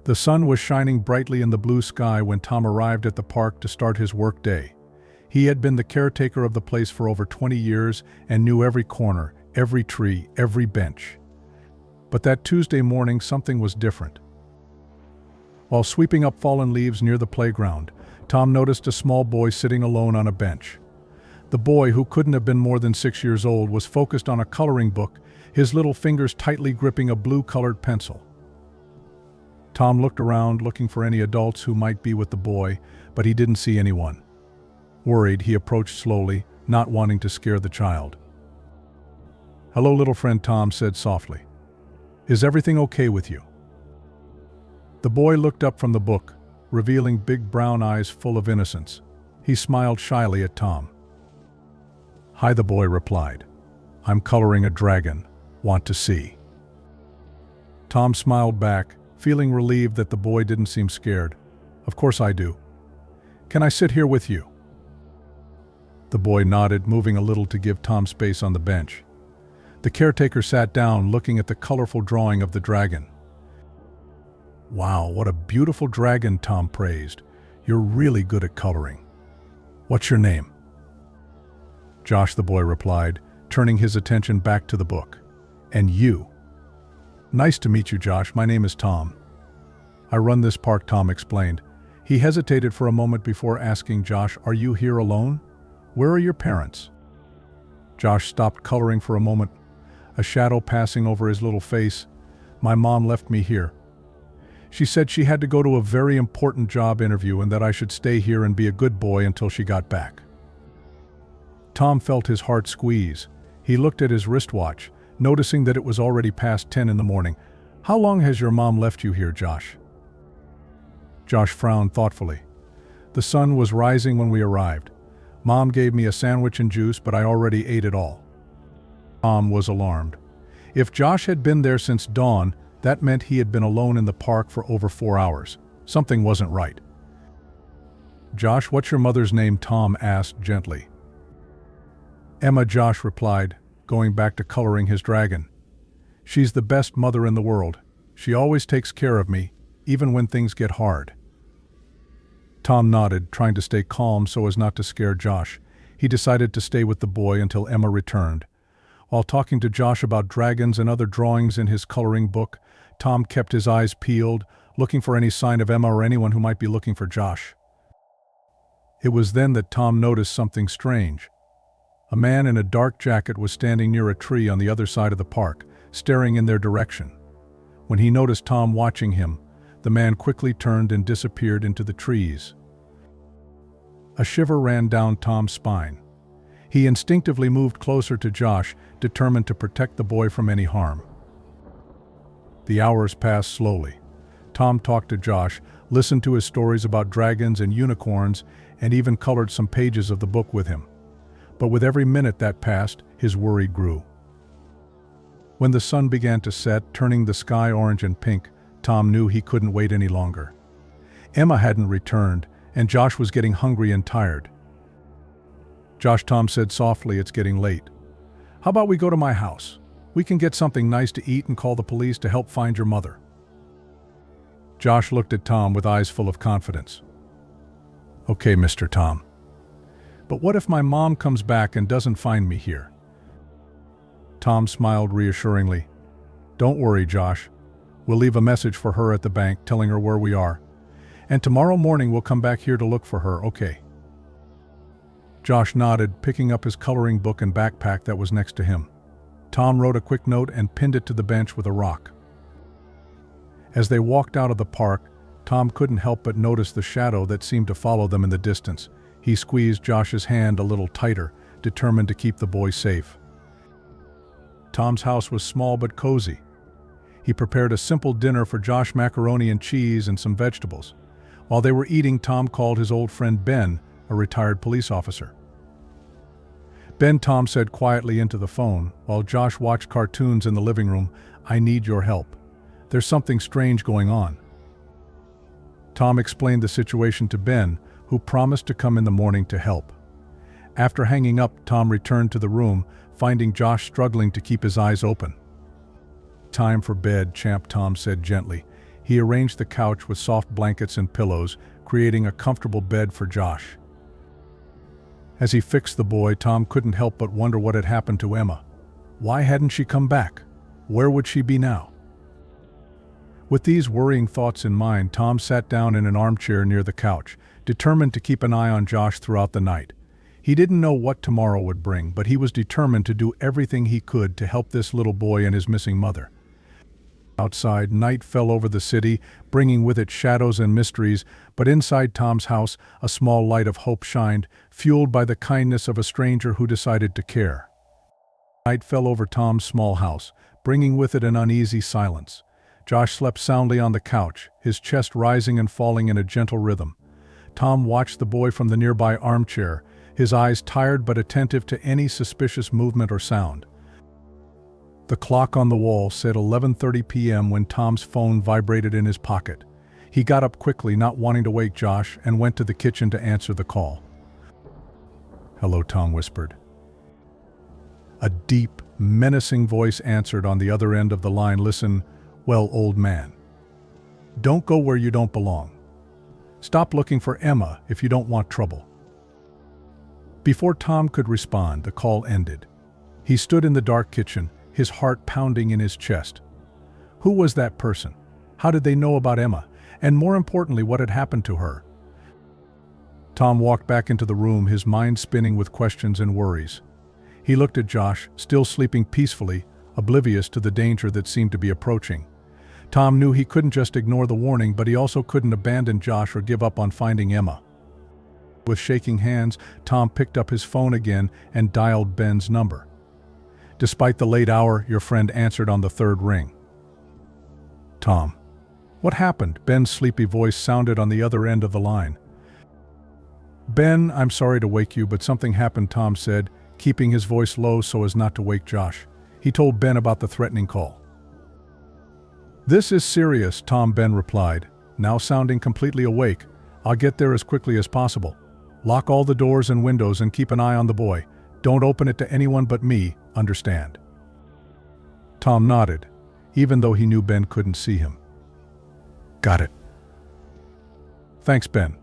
The sun was shining brightly in the blue sky when Tom arrived at the park to start his work day. He had been the caretaker of the place for over 20 years and knew every corner, every tree, every bench. But that Tuesday morning something was different. While sweeping up fallen leaves near the playground, Tom noticed a small boy sitting alone on a bench. The boy, who couldn't have been more than 6 years old, was focused on a coloring book, his little fingers tightly gripping a blue-colored pencil. Tom looked around, looking for any adults who might be with the boy, but he didn't see anyone. Worried, he approached slowly, not wanting to scare the child. "Hello, little friend," Tom said softly. "Is everything okay with you?" The boy looked up from the book, revealing big brown eyes full of innocence. He smiled shyly at Tom. "Hi," the boy replied. "I'm coloring a dragon. Want to see?" Tom smiled back, feeling relieved that the boy didn't seem scared. "Of course I do. Can I sit here with you?" The boy nodded, moving a little to give Tom space on the bench. The caretaker sat down, looking at the colorful drawing of the dragon. "Wow, what a beautiful dragon," Tom praised. "You're really good at coloring. What's your name?" "Josh," the boy replied, turning his attention back to the book. "And you?" "Nice to meet you, Josh. My name is Tom. I run this park," Tom explained. He hesitated for a moment before asking Josh, "Are you here alone? Where are your parents?" Josh stopped coloring for a moment, a shadow passing over his little face. "My mom left me here. She said she had to go to a very important job interview and that I should stay here and be a good boy until she got back." Tom felt his heart squeeze. He looked at his wristwatch, noticing that it was already past 10 in the morning. "How long has your mom left you here, Josh?" Josh frowned thoughtfully. "The sun was rising when we arrived. Mom gave me a sandwich and juice, but I already ate it all." Tom was alarmed. If Josh had been there since dawn, that meant he had been alone in the park for over 4 hours. Something wasn't right. "Josh, what's your mother's name?" Tom asked gently. "Emma," Josh replied, going back to coloring his dragon. "She's the best mother in the world. She always takes care of me, even when things get hard." Tom nodded, trying to stay calm so as not to scare Josh. He decided to stay with the boy until Emma returned. While talking to Josh about dragons and other drawings in his coloring book, Tom kept his eyes peeled, looking for any sign of Emma or anyone who might be looking for Josh. It was then that Tom noticed something strange. A man in a dark jacket was standing near a tree on the other side of the park, staring in their direction. When he noticed Tom watching him, the man quickly turned and disappeared into the trees. A shiver ran down Tom's spine. He instinctively moved closer to Josh, determined to protect the boy from any harm. The hours passed slowly. Tom talked to Josh, listened to his stories about dragons and unicorns, and even colored some pages of the book with him. But with every minute that passed, his worry grew. When the sun began to set, turning the sky orange and pink, Tom knew he couldn't wait any longer. Emma hadn't returned, and Josh was getting hungry and tired. "Josh," Tom said softly, "it's getting late. How about we go to my house? We can get something nice to eat and call the police to help find your mother." Josh looked at Tom with eyes full of confidence. "Okay, Mr. Tom. But what if my mom comes back and doesn't find me here?" Tom smiled reassuringly. "Don't worry, Josh. We'll leave a message for her at the bank telling her where we are. And tomorrow morning we'll come back here to look for her, okay?" Josh nodded, picking up his coloring book and backpack that was next to him. Tom wrote a quick note and pinned it to the bench with a rock. As they walked out of the park, Tom couldn't help but notice the shadow that seemed to follow them in the distance. He squeezed Josh's hand a little tighter, determined to keep the boy safe. Tom's house was small but cozy. He prepared a simple dinner for Josh: macaroni and cheese and some vegetables. While they were eating, Tom called his old friend Ben, a retired police officer. "Ben," Tom said quietly into the phone, while Josh watched cartoons in the living room, "I need your help. There's something strange going on." Tom explained the situation to Ben, who promised to come in the morning to help. After hanging up, Tom returned to the room, finding Josh struggling to keep his eyes open. "Time for bed, champ," Tom said gently. He arranged the couch with soft blankets and pillows, creating a comfortable bed for Josh. As he fixed the boy, Tom couldn't help but wonder what had happened to Emma. Why hadn't she come back? Where would she be now? With these worrying thoughts in mind, Tom sat down in an armchair near the couch, determined to keep an eye on Josh throughout the night. He didn't know what tomorrow would bring, but he was determined to do everything he could to help this little boy and his missing mother. Outside, night fell over the city, bringing with it shadows and mysteries, but inside Tom's house, a small light of hope shined, fueled by the kindness of a stranger who decided to care. Night fell over Tom's small house, bringing with it an uneasy silence. Josh slept soundly on the couch, his chest rising and falling in a gentle rhythm. Tom watched the boy from the nearby armchair, his eyes tired but attentive to any suspicious movement or sound. The clock on the wall said 11:30 p.m. when Tom's phone vibrated in his pocket. He got up quickly, not wanting to wake Josh, and went to the kitchen to answer the call. "Hello," Tom whispered. A deep, menacing voice answered on the other end of the line. "Listen, well, old man. Don't go where you don't belong. Stop looking for Emma if you don't want trouble." Before Tom could respond, the call ended. He stood in the dark kitchen, his heart pounding in his chest. Who was that person? How did they know about Emma? And more importantly, what had happened to her? Tom walked back into the room, his mind spinning with questions and worries. He looked at Josh, still sleeping peacefully, oblivious to the danger that seemed to be approaching. Tom knew he couldn't just ignore the warning, but he also couldn't abandon Josh or give up on finding Emma. With shaking hands, Tom picked up his phone again and dialed Ben's number. "Despite the late hour, your friend answered on the third ring." "Tom, what happened?" Ben's sleepy voice sounded on the other end of the line. "Ben, I'm sorry to wake you, but something happened," Tom said, keeping his voice low so as not to wake Josh. He told Ben about the threatening call. "This is serious," Ben replied, now sounding completely awake. "I'll get there as quickly as possible. Lock all the doors and windows and keep an eye on the boy. Don't open it to anyone but me, understand?" Tom nodded, even though he knew Ben couldn't see him. "Got it." "Thanks, Ben."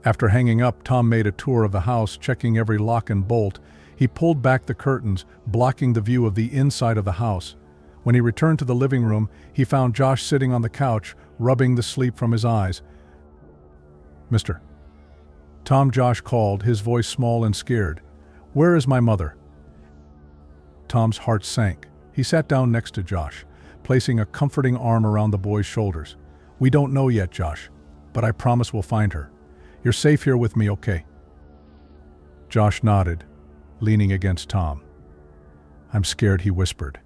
After hanging up, Tom made a tour of the house, checking every lock and bolt. He pulled back the curtains, blocking the view of the inside of the house. When he returned to the living room, he found Josh sitting on the couch, rubbing the sleep from his eyes. "Mr. Tom," Josh called, his voice small and scared. "Where is my mother?" Tom's heart sank. He sat down next to Josh, placing a comforting arm around the boy's shoulders. "We don't know yet, Josh, but I promise we'll find her. You're safe here with me, okay?" Josh nodded, leaning against Tom. "I'm scared," he whispered.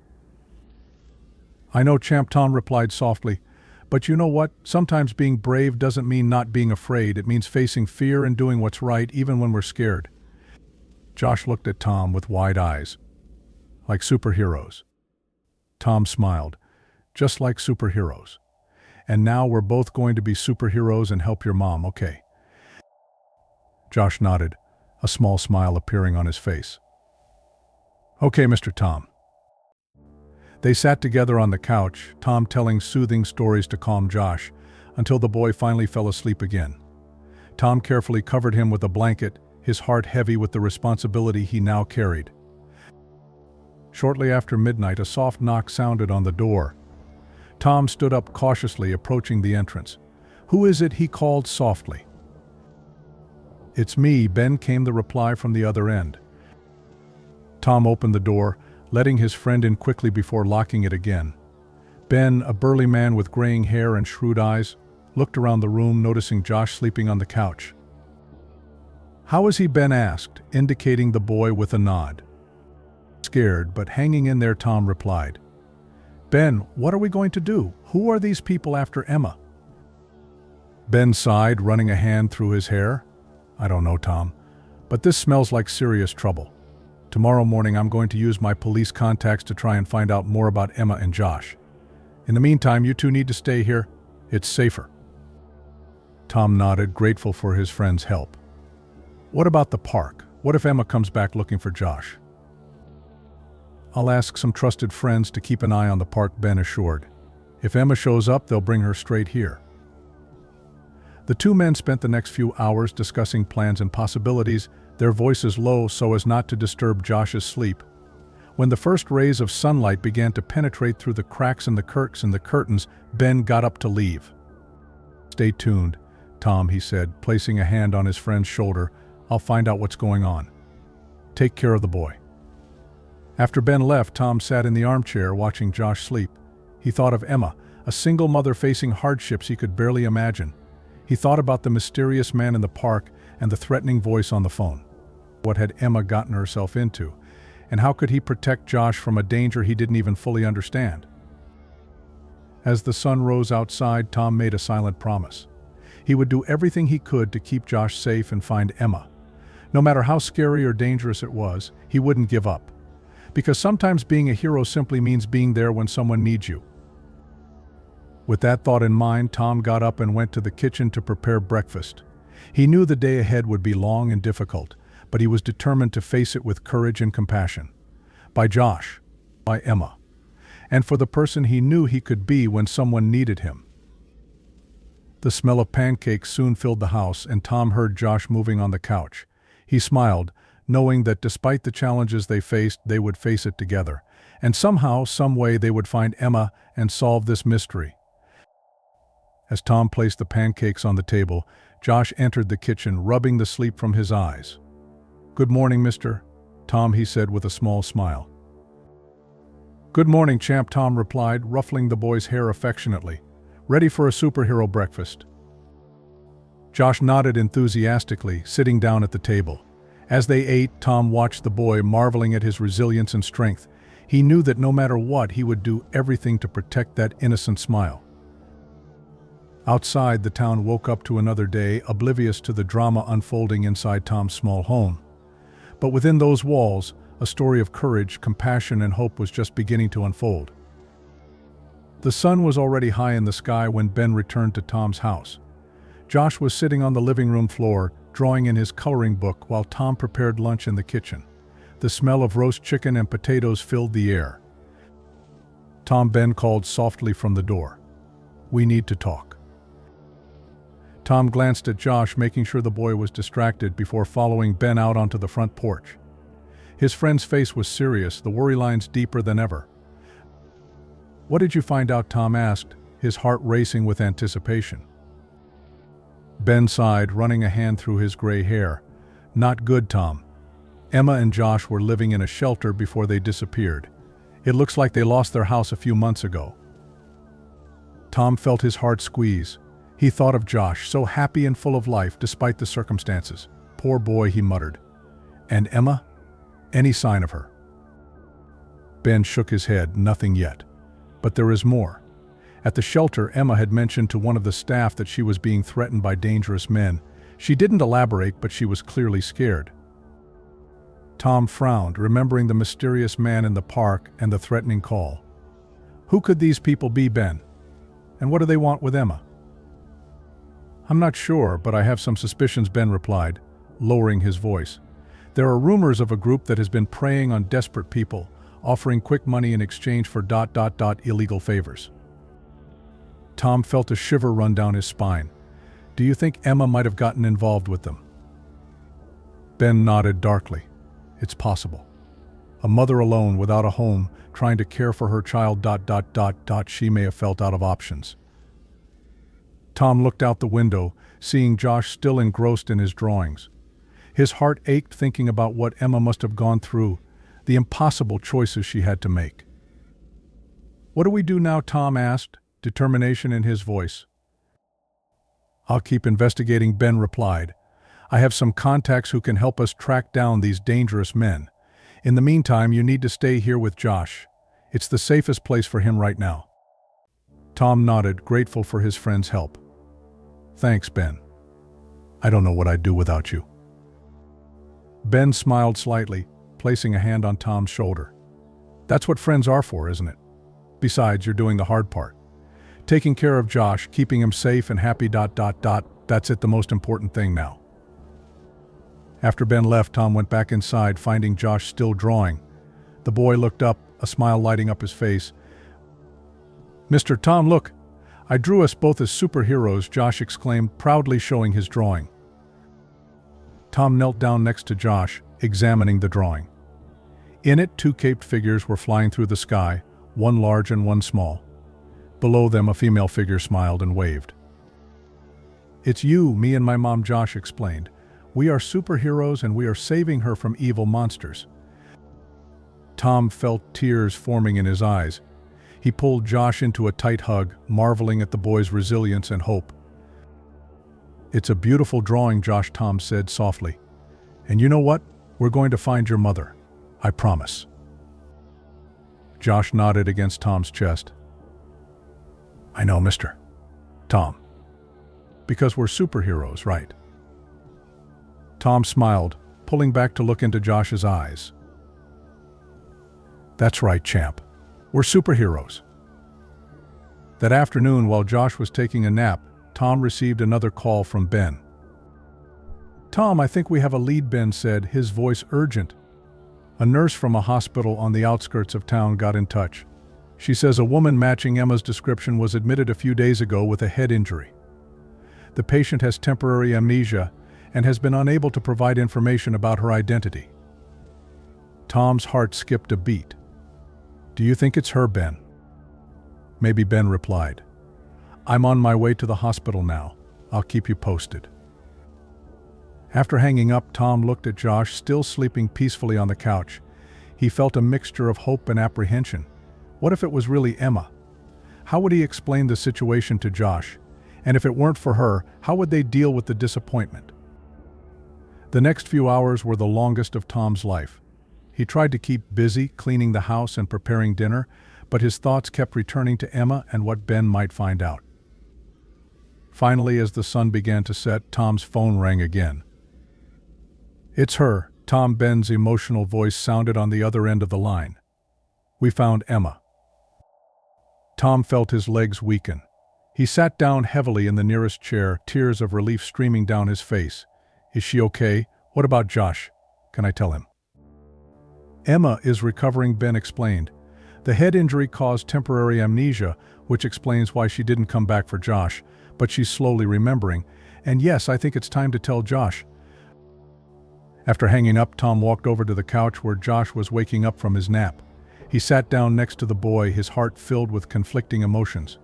"I know, champ," Tom replied softly. "But you know what? Sometimes being brave doesn't mean not being afraid. It means facing fear and doing what's right even when we're scared." Josh looked at Tom with wide eyes. "Like superheroes." Tom smiled. "Just like superheroes. And now we're both going to be superheroes and help your mom, okay?" Josh nodded, a small smile appearing on his face. "Okay, Mr. Tom." They sat together on the couch, Tom telling soothing stories to calm Josh, until the boy finally fell asleep again. Tom carefully covered him with a blanket, his heart heavy with the responsibility he now carried. Shortly after midnight, a soft knock sounded on the door. Tom stood up cautiously, approaching the entrance. "Who is it?" he called softly. "It's me, Ben," came the reply from the other end. Tom opened the door, letting his friend in quickly before locking it again. Ben, a burly man with graying hair and shrewd eyes, looked around the room, noticing Josh sleeping on the couch. "How is he?" Ben asked, indicating the boy with a nod. "Scared, but hanging in there," Tom replied. "Ben, what are we going to do? Who are these people after Emma?" Ben sighed, running a hand through his hair. "I don't know, Tom, but this smells like serious trouble. Tomorrow morning I'm going to use my police contacts to try and find out more about Emma and Josh. In the meantime, you two need to stay here. It's safer." Tom nodded, grateful for his friend's help. "What about the park? What if Emma comes back looking for Josh?" "I'll ask some trusted friends to keep an eye on the park," Ben assured. If Emma shows up, they'll bring her straight here. The two men spent the next few hours discussing plans and possibilities, their voices low so as not to disturb Josh's sleep. When the first rays of sunlight began to penetrate through the cracks in the curtains, Ben got up to leave. "Stay tuned, Tom," he said, placing a hand on his friend's shoulder. "I'll find out what's going on. Take care of the boy." After Ben left, Tom sat in the armchair watching Josh sleep. He thought of Emma, a single mother facing hardships he could barely imagine. He thought about the mysterious man in the park and the threatening voice on the phone. What had Emma gotten herself into? And how could he protect Josh from a danger he didn't even fully understand? As the sun rose outside, Tom made a silent promise. He would do everything he could to keep Josh safe and find Emma. No matter how scary or dangerous it was, he wouldn't give up. Because sometimes being a hero simply means being there when someone needs you. With that thought in mind, Tom got up and went to the kitchen to prepare breakfast. He knew the day ahead would be long and difficult, but he was determined to face it with courage and compassion. By Josh, by Emma, and for the person he knew he could be when someone needed him. The smell of pancakes soon filled the house, and Tom heard Josh moving on the couch. He smiled, knowing that despite the challenges they faced, they would face it together. And somehow, some way, they would find Emma and solve this mystery. As Tom placed the pancakes on the table, Josh entered the kitchen, rubbing the sleep from his eyes. "Good morning, mister," Tom, he said with a small smile. "Good morning, champ," Tom replied, ruffling the boy's hair affectionately. "Ready for a superhero breakfast?" Josh nodded enthusiastically, sitting down at the table. As they ate, Tom watched the boy, marveling at his resilience and strength. He knew that no matter what, he would do everything to protect that innocent smile. Outside, the town woke up to another day, oblivious to the drama unfolding inside Tom's small home. But within those walls, a story of courage, compassion, and hope was just beginning to unfold. The sun was already high in the sky when Ben returned to Tom's house. Josh was sitting on the living room floor, drawing in his coloring book while Tom prepared lunch in the kitchen. The smell of roast chicken and potatoes filled the air. Ben called softly from the door. "We need to talk." Tom glanced at Josh, making sure the boy was distracted before following Ben out onto the front porch. His friend's face was serious, the worry lines deeper than ever. "What did you find out?" Tom asked, his heart racing with anticipation. Ben sighed, running a hand through his gray hair. "Not good, Tom. Emma and Josh were living in a shelter before they disappeared. It looks like they lost their house a few months ago." Tom felt his heart squeeze. He thought of Josh, so happy and full of life despite the circumstances. "Poor boy," he muttered. "And Emma? Any sign of her?" Ben shook his head. "Nothing yet. But there is more. At the shelter, Emma had mentioned to one of the staff that she was being threatened by dangerous men. She didn't elaborate, but she was clearly scared." Tom frowned, remembering the mysterious man in the park and the threatening call. "Who could these people be, Ben? And what do they want with Emma?" "I'm not sure, but I have some suspicions," Ben replied, lowering his voice. "There are rumors of a group that has been preying on desperate people, offering quick money in exchange for illegal favors." Tom felt a shiver run down his spine. "Do you think Emma might have gotten involved with them?" Ben nodded darkly. "It's possible. A mother alone, without a home, trying to care for her child, she may have felt out of options." Tom looked out the window, seeing Josh still engrossed in his drawings. His heart ached thinking about what Emma must have gone through, the impossible choices she had to make. "What do we do now?" Tom asked, determination in his voice. "I'll keep investigating," Ben replied. "I have some contacts who can help us track down these dangerous men. In the meantime, you need to stay here with Josh. It's the safest place for him right now." Tom nodded, grateful for his friend's help. "Thanks, Ben. I don't know what I'd do without you." Ben smiled slightly, placing a hand on Tom's shoulder. "That's what friends are for, isn't it? Besides, you're doing the hard part. Taking care of Josh, keeping him safe and happy, that's the most important thing now." After Ben left, Tom went back inside, finding Josh still drawing. The boy looked up, a smile lighting up his face. Mr. Tom, look! I drew us both as superheroes, Josh exclaimed, proudly showing his drawing. Tom knelt down next to Josh, examining the drawing. In it, two caped figures were flying through the sky, one large and one small. Below them, a female figure smiled and waved. It's you, me and my mom, Josh explained. We are superheroes and we are saving her from evil monsters. Tom felt tears forming in his eyes. He pulled Josh into a tight hug, marveling at the boy's resilience and hope. It's a beautiful drawing, Josh, Tom said softly. And you know what? We're going to find your mother. I promise. Josh nodded against Tom's chest. I know, Mr. Tom. Because we're superheroes, right? Tom smiled, pulling back to look into Josh's eyes. That's right, champ. We're superheroes. That afternoon, while Josh was taking a nap, Tom received another call from Ben. Tom, I think we have a lead, Ben said, his voice urgent. A nurse from a hospital on the outskirts of town got in touch. She says a woman matching Emma's description was admitted a few days ago with a head injury. The patient has temporary amnesia and has been unable to provide information about her identity. Tom's heart skipped a beat. Do you think it's her, Ben? Maybe, Ben replied. I'm on my way to the hospital now. I'll keep you posted. After hanging up, Tom looked at Josh, still sleeping peacefully on the couch. He felt a mixture of hope and apprehension. What if it was really Emma? How would he explain the situation to Josh? And if it weren't for her, how would they deal with the disappointment? The next few hours were the longest of Tom's life. He tried to keep busy, cleaning the house and preparing dinner, but his thoughts kept returning to Emma and what Ben might find out. Finally, as the sun began to set, Tom's phone rang again. It's her, Tom. Ben's emotional voice sounded on the other end of the line. We found Emma. Tom felt his legs weaken. He sat down heavily in the nearest chair, tears of relief streaming down his face. Is she okay? What about Josh? Can I tell him? Emma is recovering, Ben explained. The head injury caused temporary amnesia, which explains why she didn't come back for Josh, but she's slowly remembering. And yes, I think it's time to tell Josh. After hanging up, Tom walked over to the couch where Josh was waking up from his nap. He sat down next to the boy, his heart filled with conflicting emotions.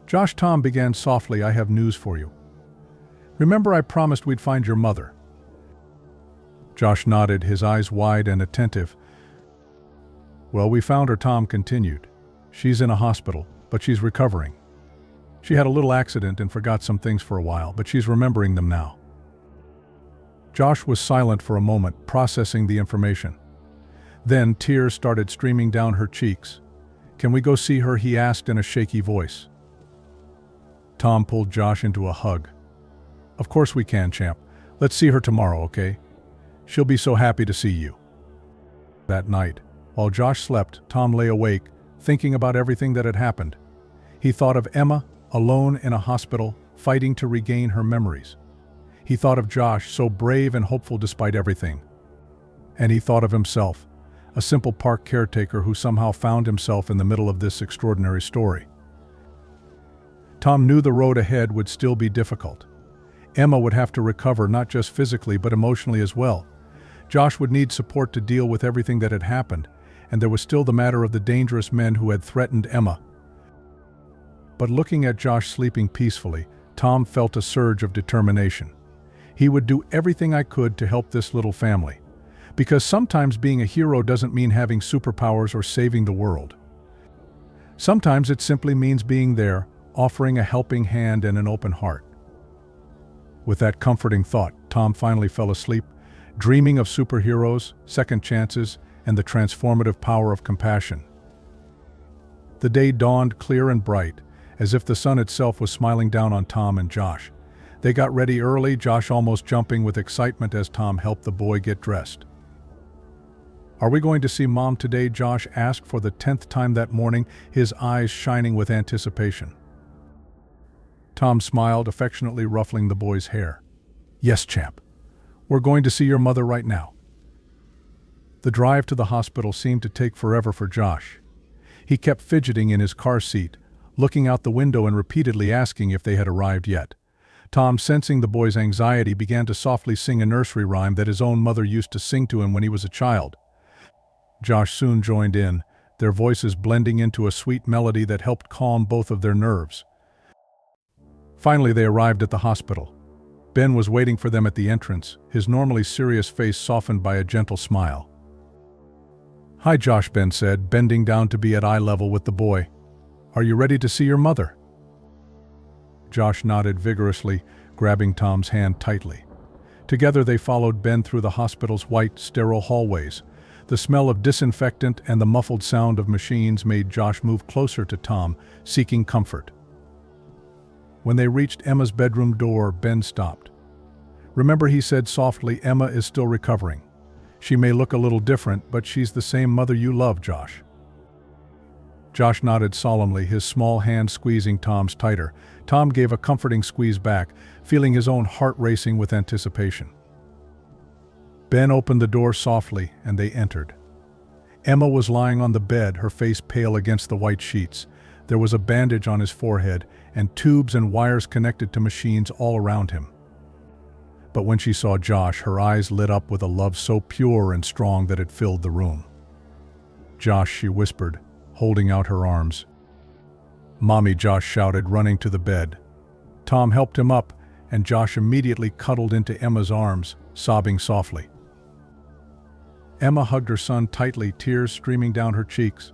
Josh, Tom began softly, I have news for you. Remember I promised we'd find your mother? Josh nodded, his eyes wide and attentive. Well, we found her, Tom continued. She's in a hospital, but she's recovering. She had a little accident and forgot some things for a while, but she's remembering them now. Josh was silent for a moment, processing the information. Then tears started streaming down her cheeks. Can we go see her? He asked in a shaky voice. Tom pulled Josh into a hug. Of course we can, champ. Let's see her tomorrow, okay? She'll be so happy to see you. That night, while Josh slept, Tom lay awake, thinking about everything that had happened. He thought of Emma, alone in a hospital, fighting to regain her memories. He thought of Josh, so brave and hopeful despite everything. And he thought of himself, a simple park caretaker who somehow found himself in the middle of this extraordinary story. Tom knew the road ahead would still be difficult. Emma would have to recover not just physically but emotionally as well. Josh would need support to deal with everything that had happened, and there was still the matter of the dangerous men who had threatened Emma. But looking at Josh sleeping peacefully, Tom felt a surge of determination. He would do everything I could to help this little family. Because sometimes being a hero doesn't mean having superpowers or saving the world. Sometimes it simply means being there, offering a helping hand and an open heart. With that comforting thought, Tom finally fell asleep, dreaming of superheroes, second chances, and the transformative power of compassion. The day dawned clear and bright, as if the sun itself was smiling down on Tom and Josh. They got ready early, Josh almost jumping with excitement as Tom helped the boy get dressed. Are we going to see Mom today? Josh asked for the 10th time that morning, his eyes shining with anticipation. Tom smiled, affectionately ruffling the boy's hair. Yes, champ. We're going to see your mother right now. The drive to the hospital seemed to take forever for Josh. He kept fidgeting in his car seat, looking out the window and repeatedly asking if they had arrived yet. Tom, sensing the boy's anxiety, began to softly sing a nursery rhyme that his own mother used to sing to him when he was a child. Josh soon joined in, their voices blending into a sweet melody that helped calm both of their nerves. Finally, they arrived at the hospital. Ben was waiting for them at the entrance, his normally serious face softened by a gentle smile. "Hi, Josh," Ben said, bending down to be at eye level with the boy. "Are you ready to see your mother?" Josh nodded vigorously, grabbing Tom's hand tightly. Together they followed Ben through the hospital's white, sterile hallways. The smell of disinfectant and the muffled sound of machines made Josh move closer to Tom, seeking comfort. When they reached Emma's bedroom door, Ben stopped. "Remember," he said softly, "Emma is still recovering. She may look a little different, but she's the same mother you love, Josh." Josh nodded solemnly, his small hand squeezing Tom's tighter. Tom gave a comforting squeeze back, feeling his own heart racing with anticipation. Ben opened the door softly, and they entered. Emma was lying on the bed, her face pale against the white sheets. There was a bandage on his forehead, and tubes and wires connected to machines all around him. But when she saw Josh, her eyes lit up with a love so pure and strong that it filled the room. "Josh," she whispered, holding out her arms. "Mommy," Josh shouted, running to the bed. Tom helped him up, and Josh immediately cuddled into Emma's arms, sobbing softly. Emma hugged her son tightly, tears streaming down her cheeks.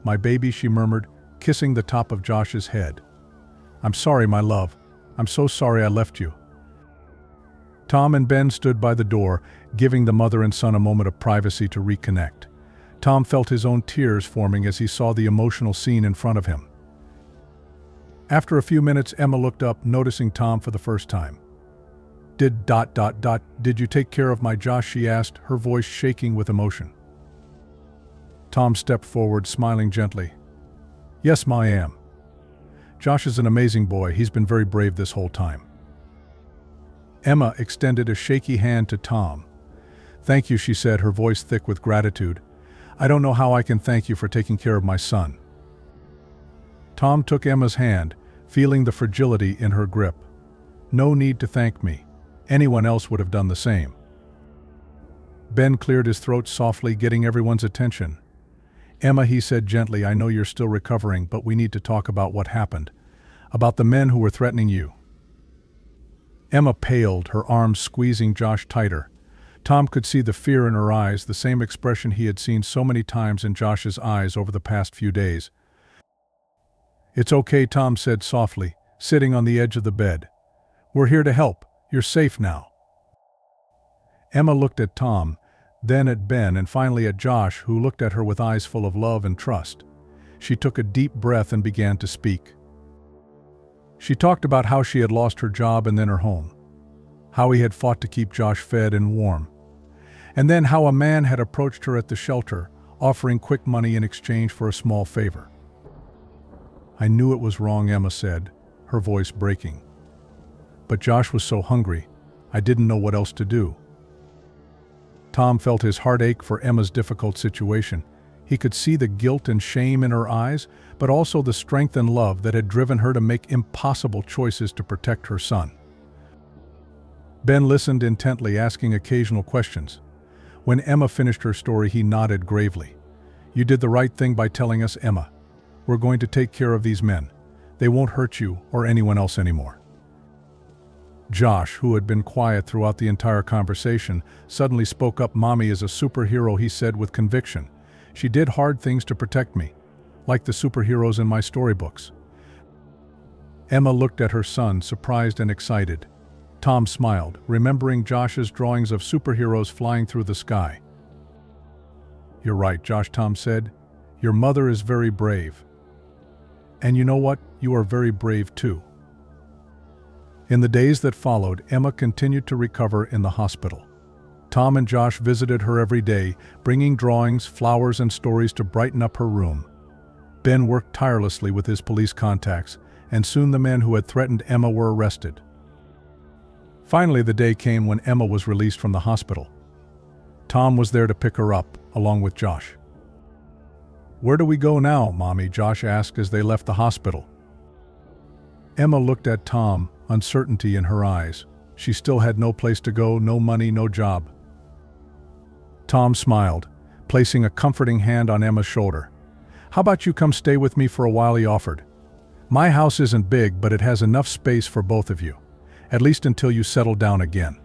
"My baby," she murmured, kissing the top of Josh's head. "I'm sorry, my love. I'm so sorry I left you." Tom and Ben stood by the door, giving the mother and son a moment of privacy to reconnect. Tom felt his own tears forming as he saw the emotional scene in front of him. After a few minutes, Emma looked up, noticing Tom for the first time. Did you take care of my Josh?" she asked, her voice shaking with emotion. Tom stepped forward, smiling gently. "Yes, Ma, I am. Josh is an amazing boy. He's been very brave this whole time." Emma extended a shaky hand to Tom. "Thank you," she said, her voice thick with gratitude. "I don't know how I can thank you for taking care of my son." Tom took Emma's hand, feeling the fragility in her grip. "No need to thank me. Anyone else would have done the same." Ben cleared his throat softly, getting everyone's attention. "Emma," he said gently, "I know you're still recovering, but we need to talk about what happened. About the men who were threatening you." Emma paled, her arms squeezing Josh tighter. Tom could see the fear in her eyes, the same expression he had seen so many times in Josh's eyes over the past few days. "It's okay," Tom said softly, sitting on the edge of the bed. "We're here to help. You're safe now." Emma looked at Tom, then at Ben, and finally at Josh, who looked at her with eyes full of love and trust. She took a deep breath and began to speak. She talked about how she had lost her job and then her home, how he had fought to keep Josh fed and warm, and then how a man had approached her at the shelter, offering quick money in exchange for a small favor. "I knew it was wrong," Emma said, her voice breaking. "But Josh was so hungry, I didn't know what else to do." Tom felt his heart ache for Emma's difficult situation. He could see the guilt and shame in her eyes, but also the strength and love that had driven her to make impossible choices to protect her son. Ben listened intently, asking occasional questions. When Emma finished her story, he nodded gravely. "You did the right thing by telling us, Emma. We're going to take care of these men. They won't hurt you or anyone else anymore." Josh, who had been quiet throughout the entire conversation, suddenly spoke up. "Mommy is a superhero," he said with conviction. "She did hard things to protect me, like the superheroes in my storybooks." Emma looked at her son, surprised and excited. Tom smiled, remembering Josh's drawings of superheroes flying through the sky. "You're right, Josh," Tom said. "Your mother is very brave. And you know what? You are very brave too." In the days that followed, Emma continued to recover in the hospital. Tom and Josh visited her every day, bringing drawings, flowers, and stories to brighten up her room. Ben worked tirelessly with his police contacts, and soon the men who had threatened Emma were arrested. Finally, the day came when Emma was released from the hospital. Tom was there to pick her up, along with Josh. "Where do we go now, Mommy?" Josh asked as they left the hospital. Emma looked at Tom, uncertainty in her eyes. She still had no place to go, no money, no job. Tom smiled, placing a comforting hand on Emma's shoulder. "How about you come stay with me for a while?" he offered. "My house isn't big, but it has enough space for both of you, at least until you settle down again."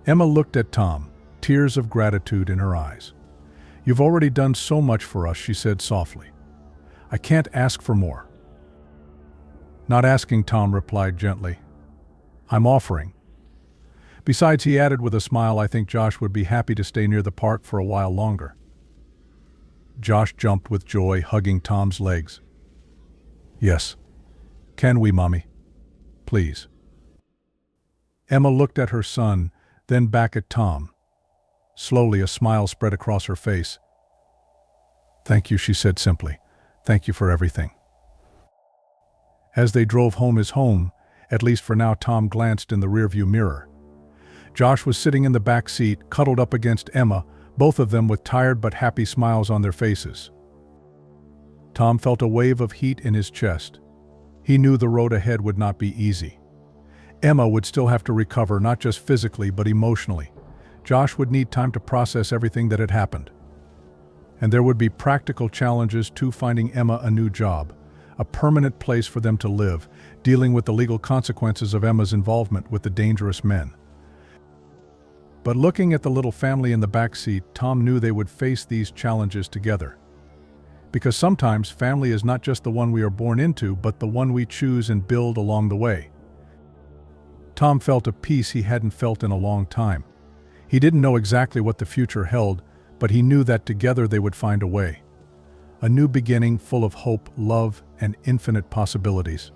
Emma looked at Tom, tears of gratitude in her eyes. "You've already done so much for us," she said softly. "I can't ask for more." "Not asking," Tom replied gently. "I'm offering." Besides, he added with a smile, "I think Josh would be happy to stay near the park for a while longer." Josh jumped with joy, hugging Tom's legs. "Yes. Can we, Mommy? Please." Emma looked at her son, then back at Tom. Slowly, a smile spread across her face. "Thank you," she said simply. "Thank you for everything." As they drove home, his home, at least for now, Tom glanced in the rearview mirror. Josh was sitting in the back seat, cuddled up against Emma, both of them with tired but happy smiles on their faces. Tom felt a wave of heat in his chest. He knew the road ahead would not be easy. Emma would still have to recover, not just physically but emotionally. Josh would need time to process everything that had happened. And there would be practical challenges too, finding Emma a new job, a permanent place for them to live, dealing with the legal consequences of Emma's involvement with the dangerous men. But looking at the little family in the back seat, Tom knew they would face these challenges together. Because sometimes family is not just the one we are born into, but the one we choose and build along the way. Tom felt a peace he hadn't felt in a long time. He didn't know exactly what the future held, but he knew that together they would find a way. A new beginning full of hope, love, and infinite possibilities.